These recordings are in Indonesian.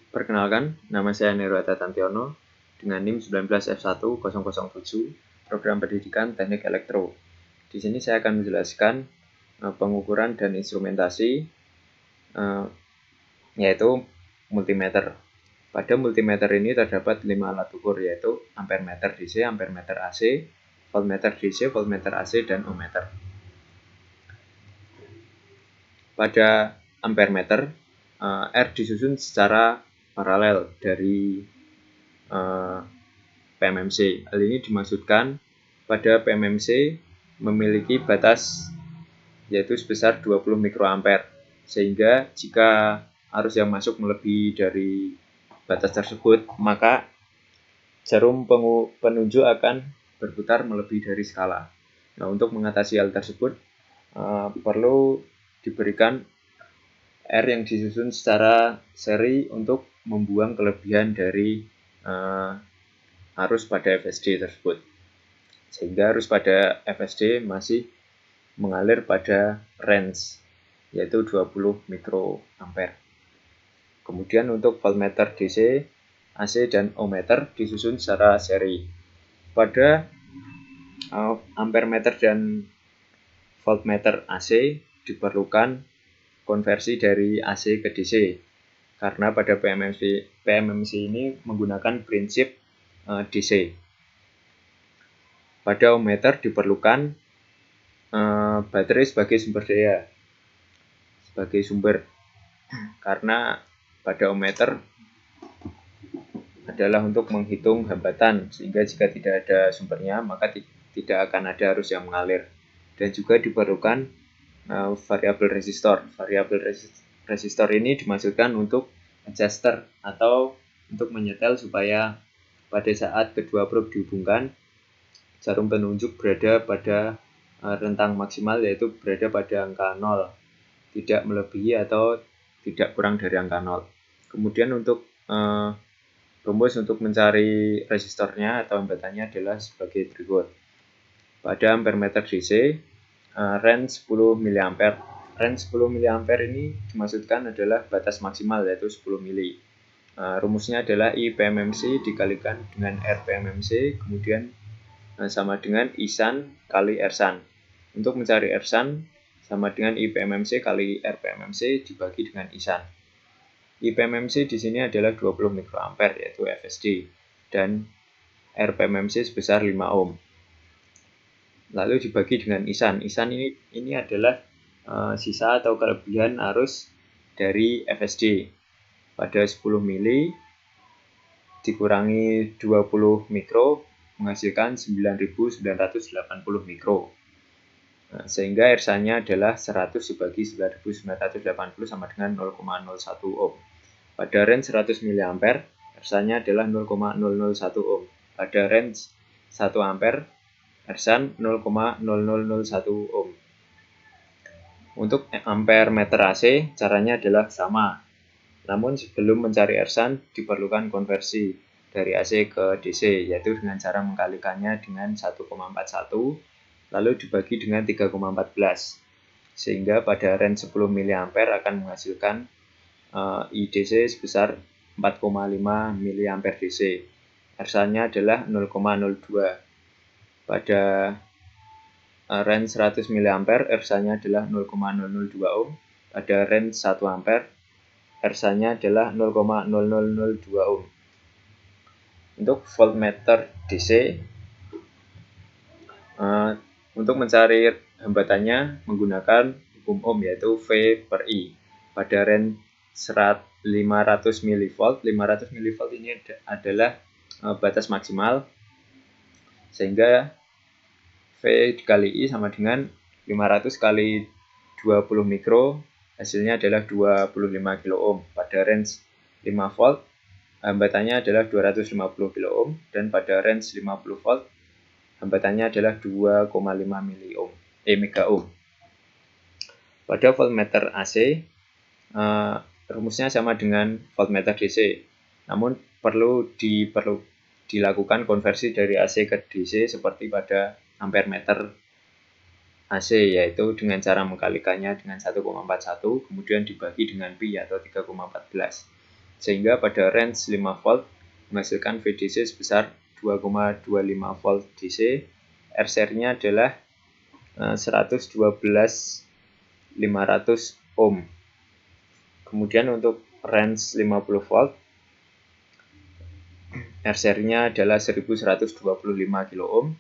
Perkenalkan, nama saya Nerwata Tantiono dengan NIM 19F1007, Program Pendidikan Teknik Elektro. Di sini saya akan menjelaskan pengukuran dan instrumentasi yaitu multimeter. Pada multimeter ini terdapat 5 alat ukur, yaitu ampermeter DC, ampermeter AC, voltmeter DC, voltmeter AC, dan ohmmeter. Pada ampermeter, R disusun secara paralel dari PMMC. Hal ini dimaksudkan pada PMMC memiliki batas yaitu sebesar 20 mikroampere, sehingga jika arus yang masuk melebihi dari batas tersebut, maka jarum penunjuk akan berputar melebihi dari skala. Nah, untuk mengatasi hal tersebut perlu diberikan R yang disusun secara seri untuk membuang kelebihan dari arus pada FSD tersebut, sehingga arus pada FSD masih mengalir pada range yaitu 20 mikroampere. Kemudian untuk voltmeter DC, AC, dan ohmmeter disusun secara seri. Pada ampermeter dan voltmeter AC diperlukan konversi dari AC ke DC, karena pada PMMC ini menggunakan prinsip DC. Pada ohmmeter diperlukan baterai sebagai sumber, karena pada ohmmeter adalah untuk menghitung hambatan, sehingga jika tidak ada sumbernya maka tidak akan ada arus yang mengalir. Dan juga diperlukan variabel resistor. Variabel resistor ini dimaksudkan untuk adjuster atau untuk menyetel supaya pada saat kedua probe dihubungkan, jarum penunjuk berada pada rentang maksimal, yaitu berada pada angka 0, tidak melebihi atau tidak kurang dari angka 0. Kemudian untuk rumus untuk mencari resistornya atau hambatannya adalah sebagai berikut. Pada ampermeter DC, range 10 mA. Range 10 mA ini dimaksudkan adalah batas maksimal, yaitu 10 mili. Rumusnya adalah I PMMC dikalikan dengan R PMMC, kemudian sama dengan I SAN kali R SAN. Untuk mencari R SAN sama dengan I PMMC kali R PMMC dibagi dengan I SAN. I PMMC di sini adalah 20 mikroampere, yaitu FSD, dan R PMMC sebesar 5 ohm. Lalu dibagi dengan I SAN. I SAN ini adalah sisa atau kelebihan arus dari FSD. Pada 10 mili dikurangi 20 mikro menghasilkan 9.980 mikro. Sehingga R SAN-nya adalah 100 dibagi 9.980 sama dengan 0,01 ohm. Pada range 100 mA, R SAN-nya adalah 0,001 ohm. Pada range 1 ampere, R SAN 0,0001 ohm. Untuk ampermeter AC, caranya adalah sama. Namun sebelum mencari R SAN, diperlukan konversi dari AC ke DC, yaitu dengan cara mengkalikannya dengan 1,41, lalu dibagi dengan 3,14. Sehingga pada range 10 mA akan menghasilkan IDC sebesar 4,5 mA DC. R SAN-nya adalah 0,02. Pada range 100 mA, R SAN-nya adalah 0,002 ohm. Pada range 1 ampere, R SAN-nya adalah 0,0002 ohm. Untuk voltmeter DC, untuk mencari hambatannya menggunakan hukum ohm, yaitu V per I. Pada range 500 mV, 500 mV ini adalah batas maksimal, sehingga V dikali I sama dengan 500 kali 20 mikro, hasilnya adalah 25 kilo ohm. Pada range 5 volt, hambatannya adalah 250 kilo ohm, dan pada range 50 volt, hambatannya adalah 2,5 mega ohm. Pada voltmeter AC, rumusnya sama dengan voltmeter DC, namun perlu dilakukan konversi dari AC ke DC seperti pada ampermeter AC, yaitu dengan cara mengkalikannya dengan 1,41 kemudian dibagi dengan pi atau 3,14. sehingga pada range 5 volt menghasilkan VDC sebesar 2,25 volt DC. R-series-nya adalah 112.500 ohm. Kemudian untuk range 50 volt R-series-nya adalah 1125 kilo ohm,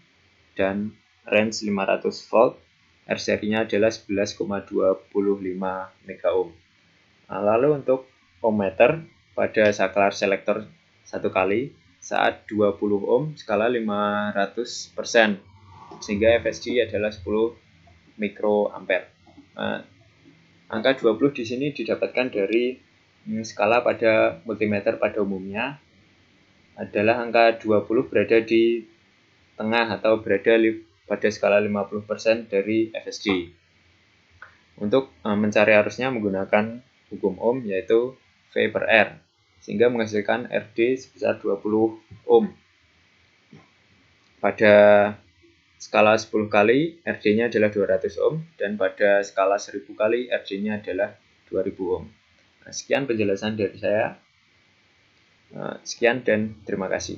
dan range 500 volt R-series-nya adalah 11,25 mega ohm. Nah, lalu untuk ohmmeter pada saklar selektor 1 kali saat 20 ohm skala 500%, sehingga FSD adalah 10 mikroampere. Nah, angka 20 di sini didapatkan dari skala pada multimeter pada umumnya adalah angka 20 berada di tengah atau berada pada skala 50% dari FSD. Untuk mencari arusnya menggunakan hukum Ohm, yaitu V per R, sehingga menghasilkan RD sebesar 20 ohm. Pada skala 10 kali RD-nya adalah 200 ohm, dan pada skala 1000 kali RD-nya adalah 2000 ohm. Nah, sekian penjelasan dari saya. Sekian dan terima kasih.